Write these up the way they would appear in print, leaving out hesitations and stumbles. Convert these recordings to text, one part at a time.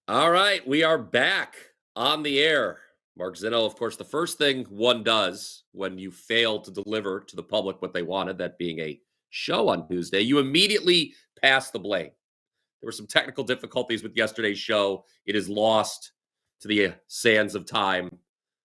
All right, we are back on the air. Mark Zinno, of course, the first thing one does when you fail to deliver to the public what they wanted, that being a show on Tuesday, you immediately pass the blame. There were some technical difficulties with yesterday's show. It is lost to the sands of time.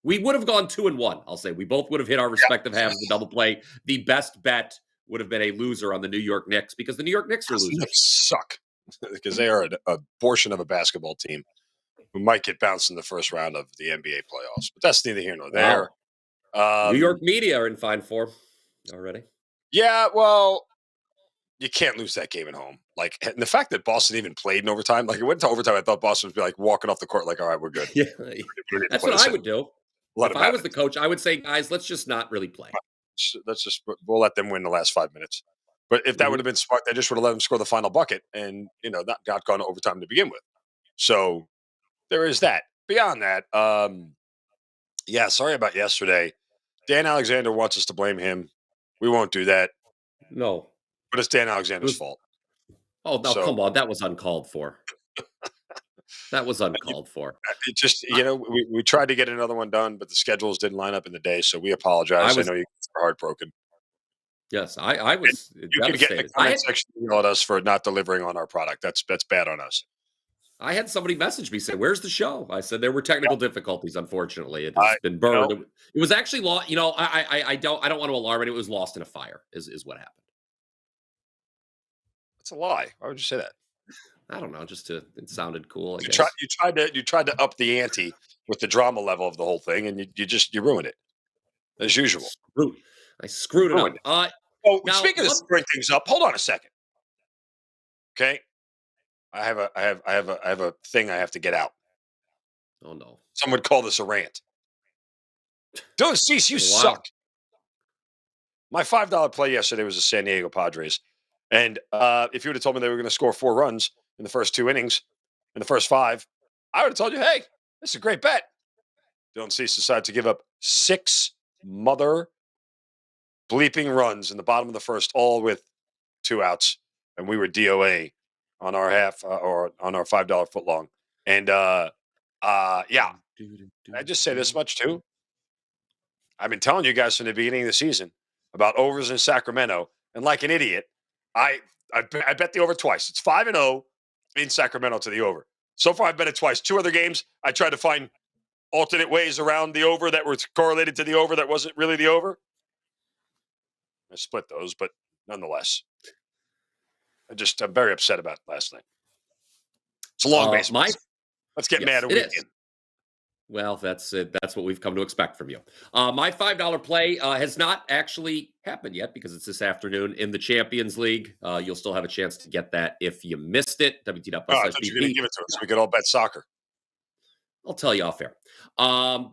We would have gone 2-1, I'll say. We both would have hit our respective halves of the double play. The best bet would have been a loser on the New York Knicks because the New York Knicks are The losers. Knicks suck because they are a portion of a basketball team who might get bounced in the first round of the NBA playoffs. But that's neither here nor there. New York media are in fine form already. Yeah, well, you can't lose that game at home. Like, and the fact that Boston even played in overtime, like it went to overtime, I thought Boston would be like walking off the court, like, all right, we're good. Yeah, that's what I would do. If I was the coach, I would say, guys, let's just not really play. We'll let them win the last 5 minutes. But if that would have been smart, they just would have let them score the final bucket and, not gone to overtime to begin with. So there is that. Beyond that, yeah, sorry about yesterday. Dan Alexander wants us to blame him. We won't do that. No. But it's Dan Alexander's fault. Oh, no, come on. That was uncalled for. That was uncalled for. It just, we tried to get another one done, but the schedules didn't line up in the day, so we apologize. I know you were heartbroken. Yes, I was You can get in the comment section at us for not delivering on our product. That's bad on us. I had somebody message me say, "Where's the show?" I said there were technical difficulties. Unfortunately, it has been burned. It was actually lost. I don't want to alarm it. It was lost in a fire. Is what happened. That's a lie. Why would you say that? I don't know. It sounded cool. You tried to up the ante with the drama level of the whole thing, and you ruined it as usual. I screwed it up. Now, speaking of screwing things up, hold on a second. Okay. I have a thing I have to get out. Oh no! Some would call this a rant. Dylan Cease, you suck. My $5 play yesterday was the San Diego Padres, and if you would have told me they were going to score 4 runs in the first 2 innings, in the first 5, I would have told you, hey, this is a great bet. Dylan Cease decided to give up 6 mother bleeping runs in the bottom of the first, all with 2 outs, and we were DOA on our half or on our $5 footlong. And yeah, I just say this much too. I've been telling you guys from the beginning of the season about overs in Sacramento, and like an idiot, I bet the over twice. It's 5-0 in Sacramento to the over. So far, I've bet it twice. 2 other games, I tried to find alternate ways around the over that were correlated to the over that wasn't really the over. I split those, but nonetheless. I'm very upset about last night. It's a long baseball. Let's get mad a weekend. Well, that's it. That's what we've come to expect from you. My $5 play has not actually happened yet because it's this afternoon in the Champions League. You'll still have a chance to get that if you missed it. I thought you were going to give it to us. We could all bet soccer. I'll tell you off air. I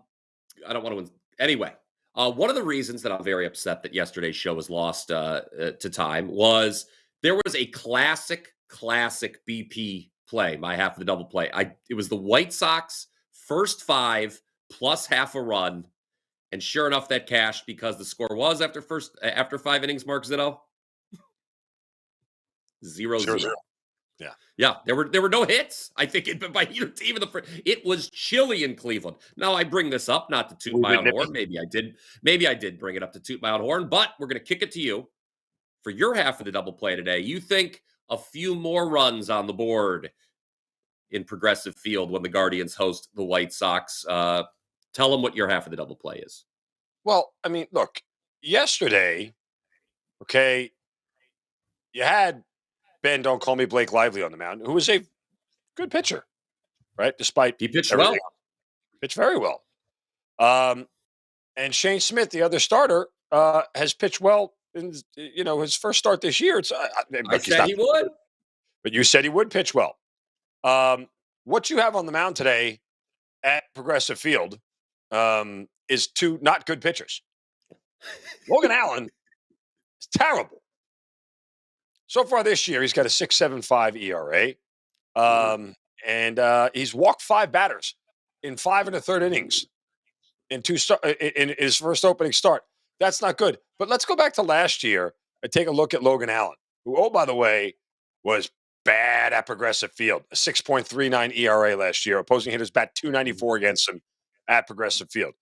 don't want to win. Anyway, one of the reasons that I'm very upset that yesterday's show was lost to time was there was a classic BP play, my half of the double play. It was the White Sox first 5 plus half a run, and sure enough, that cashed because the score was after 5 innings. Mark Zinno 0-0. Yeah. There were no hits. I think by either team in it was chilly in Cleveland. Now I bring this up not to toot my own horn. Maybe I did bring it up to toot my own horn, but we're going to kick it to you for your half of the double play today. You think a few more runs on the board in Progressive Field when the Guardians host the White Sox? Tell them what your half of the double play is. Well, I mean, look, yesterday, okay, you had Ben, don't call me Blake Lively on the mound, who was a good pitcher, right? Despite he pitched well. Pitched very well. And Shane Smith, the other starter, has pitched well in his first start this year. I said he would. But you said he would pitch well. What you have on the mound today at Progressive Field is 2 not good pitchers. Logan Allen is terrible. So far this year, he's got a 6.75 ERA, and he's walked 5 batters in 5 1/3 innings in his first opening start. That's not good. But let's go back to last year and take a look at Logan Allen, who, oh, by the way, was bad at Progressive Field. A 6.39 ERA last year. Opposing hitters bat 294 against him at Progressive Field.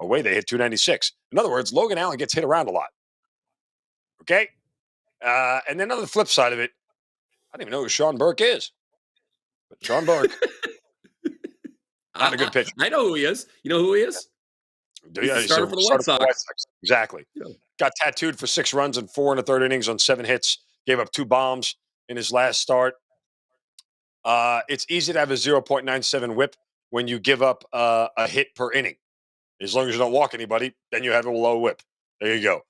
Away, they hit 296. In other words, Logan Allen gets hit around a lot. Okay? And then on the flip side of it, I don't even know who Sean Burke is. But Sean Burke, not a good pitcher. I know who he is. You know who he is? He's the starter for the White Sox. Exactly. Yeah. Got tattooed for 6 runs in 4 1/3 innings on 7 hits. Gave up 2 bombs in his last start. It's easy to have a 0.97 whip when you give up a hit per inning. As long as you don't walk anybody, then you have a low whip. There you go.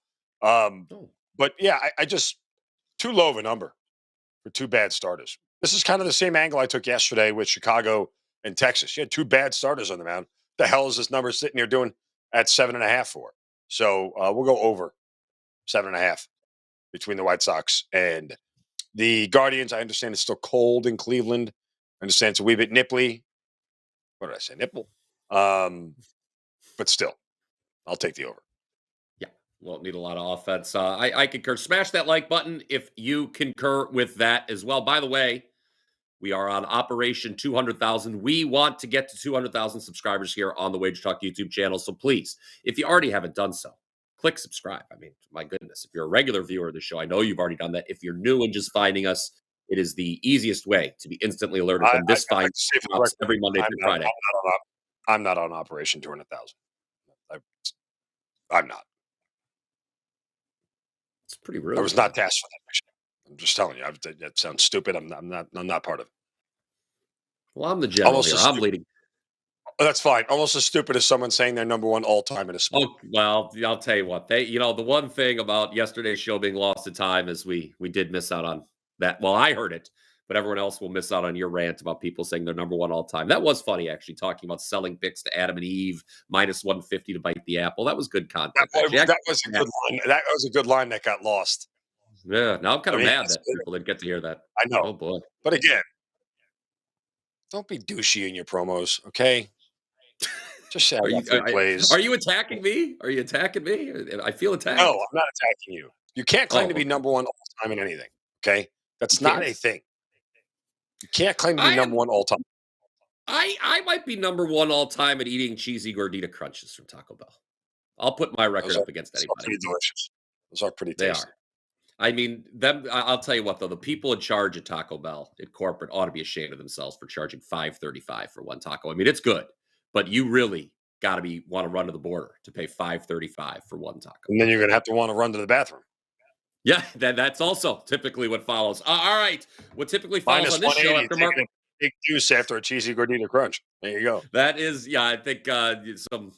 But yeah, I just too low of a number for 2 bad starters. This is kind of the same angle I took yesterday with Chicago and Texas. You had 2 bad starters on the mound. The hell is this number sitting here doing at 7.5 for? So we'll go over 7.5 between the White Sox and the Guardians. I understand it's still cold in Cleveland. I understand it's a wee bit nipply. What did I say? Nipple. But still, I'll take the over. Yeah, won't need a lot of offense. I concur. Smash that like button if you concur with that as well. By the way, we are on Operation 200,000. We want to get to 200,000 subscribers here on the WagerTalk YouTube channel. So please, if you already haven't done so, click subscribe. I mean, my goodness, if you're a regular viewer of the show, I know you've already done that. If you're new and just finding us, it is the easiest way to be instantly alerted when this find every Monday through Friday. I'm not on Operation 200,000. I'm not. It's pretty rude. I was not tasked for that mission. I'm just telling you. That sounds stupid. I'm not part of it. Well, I'm the general here. I'm leading. Oh, that's fine. Almost as stupid as someone saying they're number 1 all time in a sport. Oh, well, I'll tell you what. The one thing about yesterday's show being lost to time is we did miss out on that. Well, I heard it, but everyone else will miss out on your rant about people saying they're number 1 all time. That was funny, actually, talking about selling picks to Adam and Eve, minus 150 to bite the apple. That was good content. That was a good line. That was a good line that got lost. Yeah, now I'm kind of mad that people didn't get to hear that. I know. Oh, boy. But again, don't be douchey in your promos, okay? Just say Are you attacking me? Are you attacking me? I feel attacked. No, I'm not attacking you. You can't claim to be number 1 all time in anything, okay? That's not a thing. You can't claim to be number 1 all time. I might be number 1 all time at eating cheesy gordita crunches from Taco Bell. I'll put my record up against anybody. Those are pretty delicious. Those are pretty tasty. They are. I mean, I'll tell you what, though. The people in charge at Taco Bell at corporate ought to be ashamed of themselves for charging $5.35 for one taco. I mean, it's good, but you really got to want to run to the border to pay $5.35 for one taco. And then you're going to have to want to run to the bathroom. Yeah, that's also typically what follows. All right. What typically follows on this show after Mark... Big juice after a cheesy gordita crunch. There you go. That is, yeah, I think some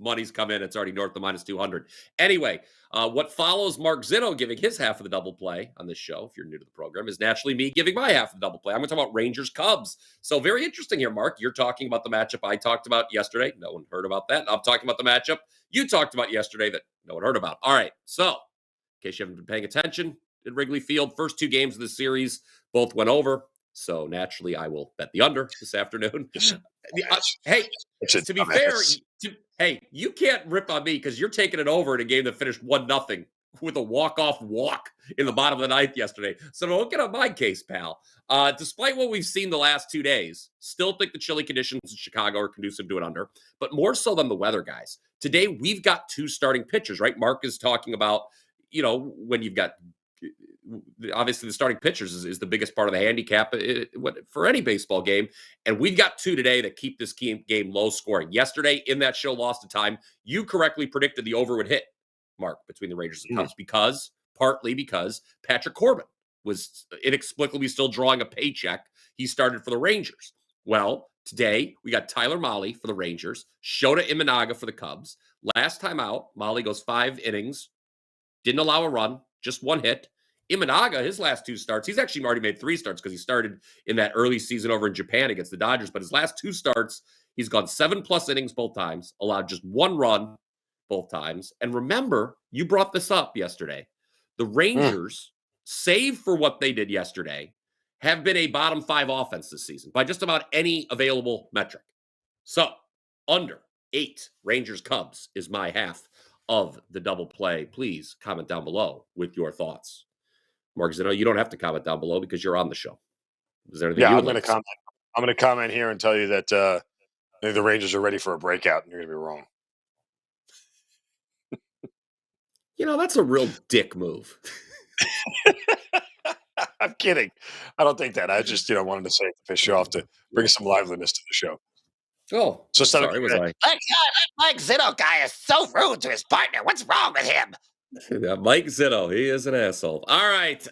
money's come in. It's already north of minus 200. Anyway, what follows Mark Zinno giving his half of the double play on this show, if you're new to the program, is naturally me giving my half of the double play. I'm going to talk about Rangers-Cubs. So very interesting here, Mark. You're talking about the matchup I talked about yesterday. No one heard about that. I'm talking about the matchup you talked about yesterday that no one heard about. All right, so in case you haven't been paying attention, at Wrigley Field, first 2 games of the series, both went over. So naturally, I will bet the under this afternoon. Hey, to be fair, hey, you can't rip on me because you're taking it over in a game that finished 1-0 with a walk-off walk in the bottom of the 9th yesterday. So don't get on my case, pal. Despite what we've seen the last 2 days, still think the chilly conditions in Chicago are conducive to an under, but more so than the weather, guys. Today, we've got 2 starting pitchers, right? Mark is talking about, when you've got obviously the starting pitchers is the biggest part of the handicap for any baseball game. And we've got 2 today that keep this game low scoring. Yesterday in that show, Lost to Time, you correctly predicted the over would hit, Mark, between the Rangers and Cubs partly because Patrick Corbin was inexplicably still drawing a paycheck. He started for the Rangers. Well, today we got Tyler Mahle for the Rangers, Shota Imanaga for the Cubs. Last time out, Mahle goes 5 innings, didn't allow a run, just 1 hit. Imanaga, his last 2 starts, he's actually already made 3 starts because he started in that early season over in Japan against the Dodgers. But his last 2 starts, he's gone 7+ innings both times, allowed just 1 run both times. And remember, you brought this up yesterday. The Rangers, save for what they did yesterday, have been a bottom 5 offense this season by just about any available metric. So, under 8 Rangers-Cubs is my half of the double play. Please comment down below with your thoughts. Mark Zinno, you don't have to comment down below because you're on the show. Is there anything Yeah, you I'm would going like to to see? comment. I'm going to comment here and tell you that I think the Rangers are ready for a breakout, and you're going to be wrong. That's a real dick move. I'm kidding. I don't think that. I just wanted to say it to piss you off to bring some liveliness to the show. Oh, So I'm instead of sorry. Was I? My God, that Mike Zinno guy is so rude to his partner. What's wrong with him? Yeah, Mike Zinno. He is an asshole. All right.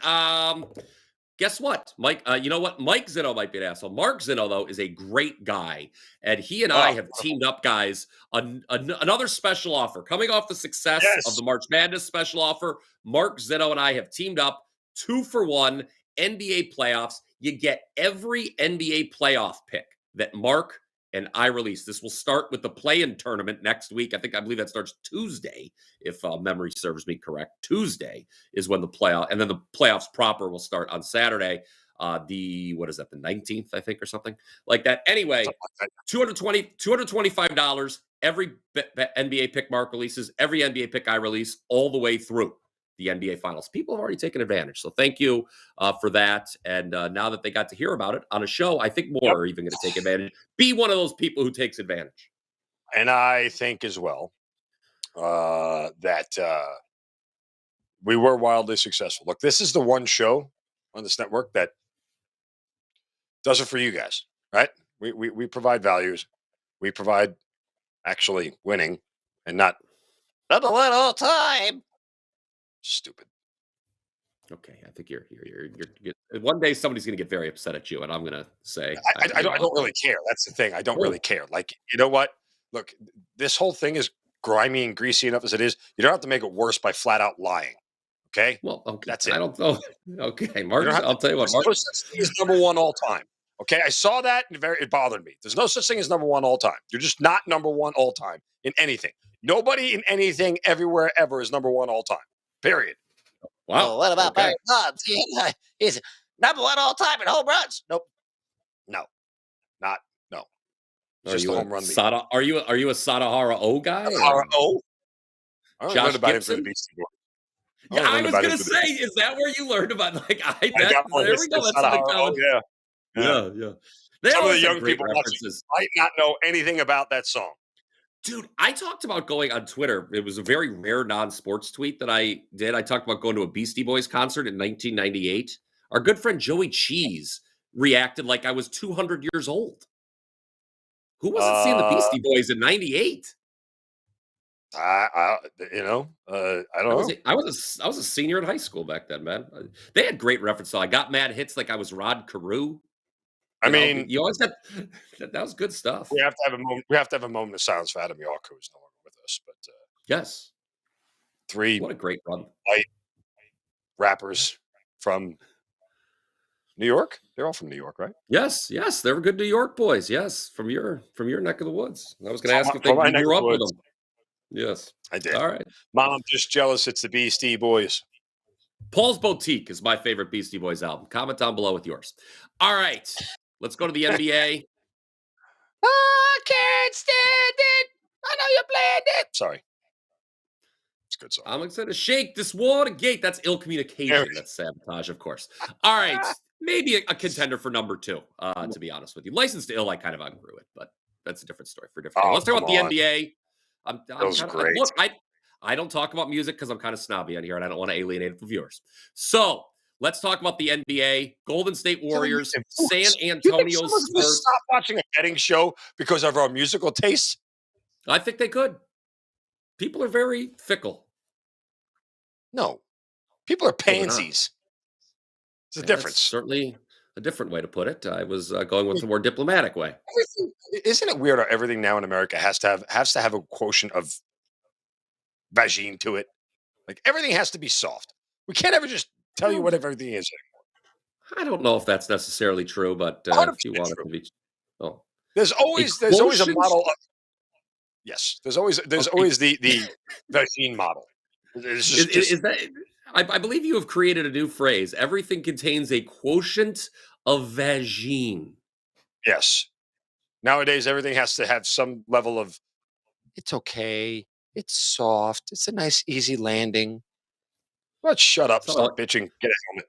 Guess what, Mike? You know what? Mike Zinno might be an asshole. Mark Zinno, though, is a great guy, and he and I oh have teamed up, guys. Another special offer coming off the success of yes, the March Madness special offer. Mark Zinno and I have teamed up 2-for-1 NBA playoffs. You get every NBA playoff pick that Mark and I release. This will start with the play-in tournament next week. I believe that starts Tuesday, if memory serves me correct. Tuesday is when the playoff, and then the playoffs proper will start on Saturday. What is that, the 19th, I think, or something like that. Anyway, $225 every NBA pick Mark releases, every NBA pick I release, all the way through the NBA Finals. People have already taken advantage, so thank you for that. And now that they got to hear about it on a show, I think more Yep. are even going to take advantage. Be one of those people who takes advantage. And I think as well that we were wildly successful. Look, this is the one show on this network that does it for you guys, right? We provide values. We provide actually winning and not Number one all time. stupid. Okay, I think you're one day somebody's going to get very upset at you, and I'm going to say I don't really care. That's the thing. I don't really care. Like, you know what? Look, this whole thing is grimy and greasy enough as it is. You don't have to make it worse by flat out lying. Okay, Well, okay, that's it. I don't know. Okay, You Mark, don't have I'll to, tell you what, there's Mark. no such thing as number one all time. Okay, I saw that and it bothered me. There's no such thing as number one all time. You're just not number one all time in anything. Nobody in anything, everywhere, ever is number one all time. Period. Wow. Well, what about okay. Barry Bonds? He's number one all time in home runs. Nope. No, not no. It's Are just you a a home run league. Sada? Are you a Sadahara O guy? Sadahara O? I only Josh learned about Gibson? him for the Beastie Boys. Yeah, I was gonna say, is that where you learned about? Like, there we go. That's the Oh, yeah. Yeah. They Some of the always have young great people references. might not know anything about that song. Dude, I talked about going on Twitter. It was a very rare non-sports tweet that I did. I talked about going to a Beastie Boys concert in 1998. Our good friend Joey Cheese reacted like I was 200 years old. Who wasn't seeing the Beastie Boys in 98? I don't know. I was a senior in high school back then, man. They had great references. So I got mad hits like I was Rod Carew. I mean, you always got that was good stuff. we have to have a moment. We have to have a moment of silence for Adam York, who's no longer with us. But Yes, three what a great run. white rappers from New York. They're all from New York, right? Yes, they were good New York boys. Yes, from your neck of the woods. I was going to ask if you grew up with them. Yes, I did. All right. Mom, I'm just jealous. It's the Beastie Boys. Paul's Boutique is my favorite Beastie Boys album. Comment down below with yours. All right, let's go to the NBA. I can't stand it. I know you're playing it. Sorry. It's a good song. I'm excited to shake this Watergate. That's ill communication. That's sabotage, of course. All right, maybe a contender for number 2, to be honest with you. License to Ill, I kind of outgrew it, but that's a different story for a different day. Let's talk about the NBA. Look, I don't talk about music because I'm kind of snobby on here, and I don't want to alienate the viewers. So let's talk about the NBA. Golden State Warriors, San Antonio Spurs. Stop watching a betting show because of our musical tastes. I think they could. People are very fickle. No, people are pansies. It's a difference. That's certainly a different way to put it. I was going with the more diplomatic way. Isn't it weird how everything now in America has to have a quotient of vagine to it? Like everything has to be soft. We can't ever just tell you what everything is anymore. I don't know if that's necessarily true, but if you want it to be, there's always a model of yes. There's always the vagine model. Is that? I believe you have created a new phrase. Everything contains a quotient of vagine. Yes. Nowadays, everything has to have some level of. It's okay. It's soft. It's a nice, easy landing. Let's shut up. Stop bitching. Get a helmet.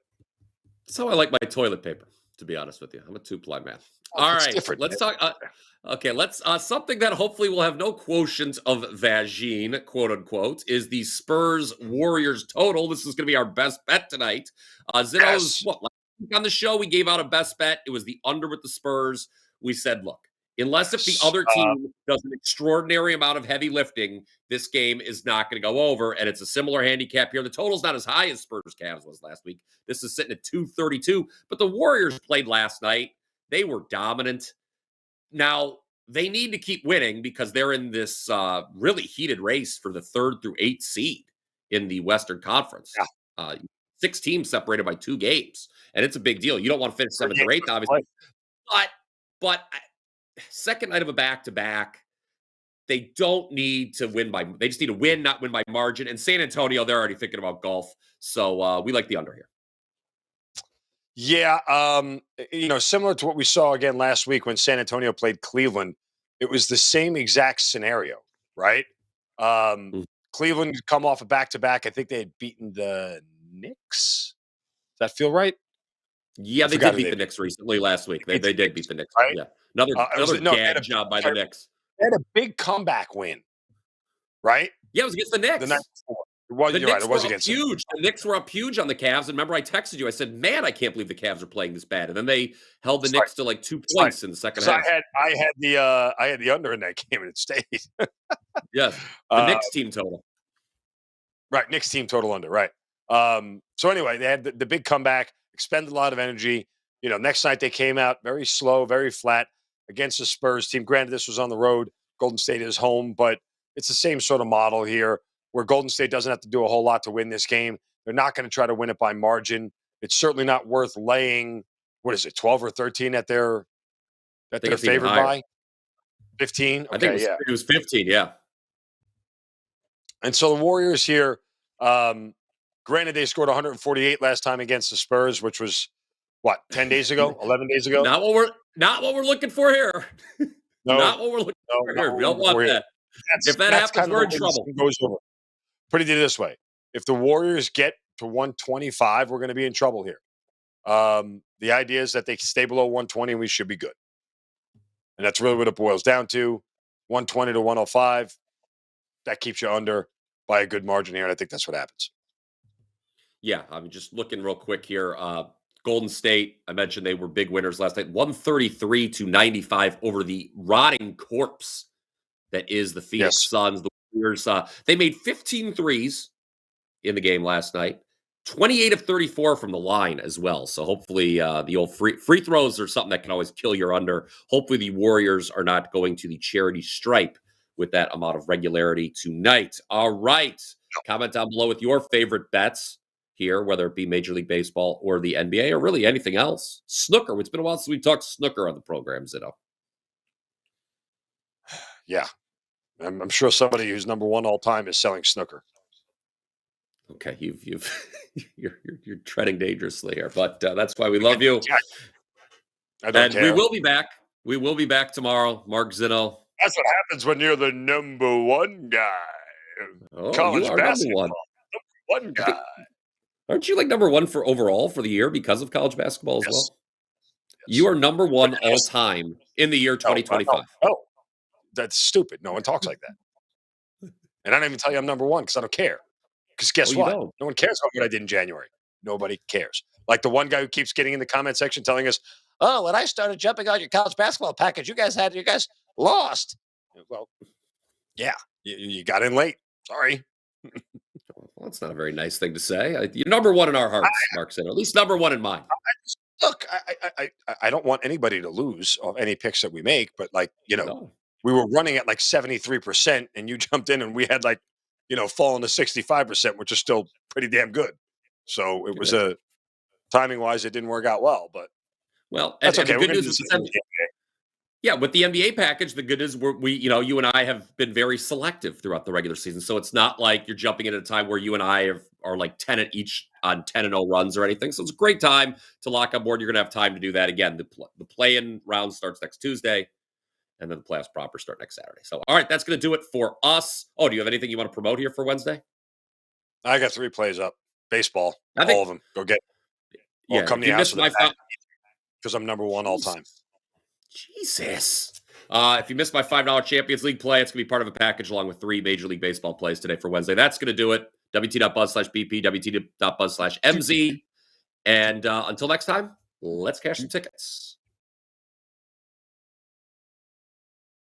That's how I like my toilet paper. to be honest with you. I'm a two-ply man. Well, All it's right, different. let's talk. Okay, let's something that hopefully will have no quotient of vagine, quote unquote, is the Spurs Warriors total. This is going to be our best bet tonight. Zinno's Yes. last week on the show, we gave out a best bet. It was the under with the Spurs. We said, look, unless if the Yes. other team does an extraordinary amount of heavy lifting, this game is not going to go over. And it's a similar handicap here. The total's not as high as Spurs Cavs was last week. This is sitting at 232. But the Warriors played last night. They were dominant. Now, they need to keep winning because they're in this really heated race for the 3rd through 8th seed in the Western Conference. Yeah. 6 teams separated by 2 games. And it's a big deal. You don't want to finish 7th or 8th, obviously. But second night of a back-to-back, they don't need to win by – they just need to win, not win by margin. And San Antonio, they're already thinking about golf. So we like the under here. Yeah, similar to what we saw again last week when San Antonio played Cleveland, it was the same exact scenario, right? Cleveland had come off a back-to-back. I think they had beaten the Knicks. Does that feel right? Yeah, they did beat the Knicks recently last week. They did beat the Knicks, right? Yeah, another gag job by the Knicks. They had a big comeback win, right? Yeah, it was against the Knicks. The night before. You're right. It was against huge. The Knicks were up huge on the Cavs. And remember, I texted you. I said, "Man, I can't believe the Cavs are playing this bad." And then they held the Knicks to like 2 points in the second half. I had the under in that game, and it stayed. Yes, the Knicks team total. Right, Knicks team total under. Right. So anyway, they had the big comeback, expended a lot of energy. Next night they came out very slow, very flat against the Spurs team. Granted, this was on the road. Golden State is home, but it's the same sort of model here, where Golden State doesn't have to do a whole lot to win this game. They're not going to try to win it by margin. It's certainly not worth laying, 12 or 13 that they're favored by? 15? Okay, I think it was 15, yeah. And so the Warriors here, granted they scored 148 last time against the Spurs, which was, 10 days ago, 11 days ago? Not what we're looking for here. No, not what we're looking for here. We don't want that. If that happens, we're in trouble. Put it this way. If the Warriors get to 125, we're going to be in trouble here. The idea is that they stay below 120 and we should be good. And that's really what it boils down to. 120 to 105. That keeps you under by a good margin here. And I think that's what happens. Yeah. I'm just looking real quick here. Golden State, I mentioned they were big winners last night. 133 to 95 over the rotting corpse that is the Phoenix Suns. The Warriors, they made 15 threes in the game last night. 28 of 34 from the line as well. So hopefully the old free throws are something that can always kill your under. Hopefully the Warriors are not going to the charity stripe with that amount of regularity tonight. All right. Comment down below with your favorite bets here, whether it be Major League Baseball or the NBA or really anything else. Snooker. It's been a while since we talked snooker on the program, Zinno. Yeah. I'm sure somebody who's number one all time is selling snooker. Okay, you're treading dangerously here, but that's why we love you. I don't care. We will be back. We will be back tomorrow. Mark Zinno. That's what happens when you're the number one guy. Oh, college you are basketball. number one. Number one guy. Aren't you like number one for overall for the year because of college basketball as well? Yes. You are number one all time in the year 2025. No, that's stupid. No one talks like that. And I don't even tell you I'm number one because I don't care. Because guess what? No one cares about what I did in January. Nobody cares. Like the one guy who keeps getting in the comment section telling us, "Oh, when I started jumping on your college basketball package, you guys lost." Well, yeah, you got in late. Sorry. Well, that's not a very nice thing to say. You're number one in our hearts, Mark said. At least number one in mine. Look, I don't want anybody to lose of any picks that we make, but we were running at like 73%, and you jumped in, and we had fallen to 65%, which is still pretty damn good. So it was timing wise, it didn't work out well, but that's okay. The good news is with the NBA package, the good news you and I have been very selective throughout the regular season. So it's not like you're jumping in at a time where you and I are like 10 at each on 10-0 runs or anything. So it's a great time to lock on board. You're going to have time to do that again. The play-in round starts next Tuesday, and then the playoffs proper start next Saturday. So, all right, that's going to do it for us. Oh, do you have anything you want to promote here for Wednesday? I got 3 plays up. Baseball, all of them. Go get. Yeah, come to the house. because I'm number one all time. Jesus. If you missed my $5 Champions League play, it's going to be part of a package along with 3 Major League Baseball plays today for Wednesday. That's going to do it. WT.buzz/BP, WT.buzz/MZ. And until next time, let's cash some tickets.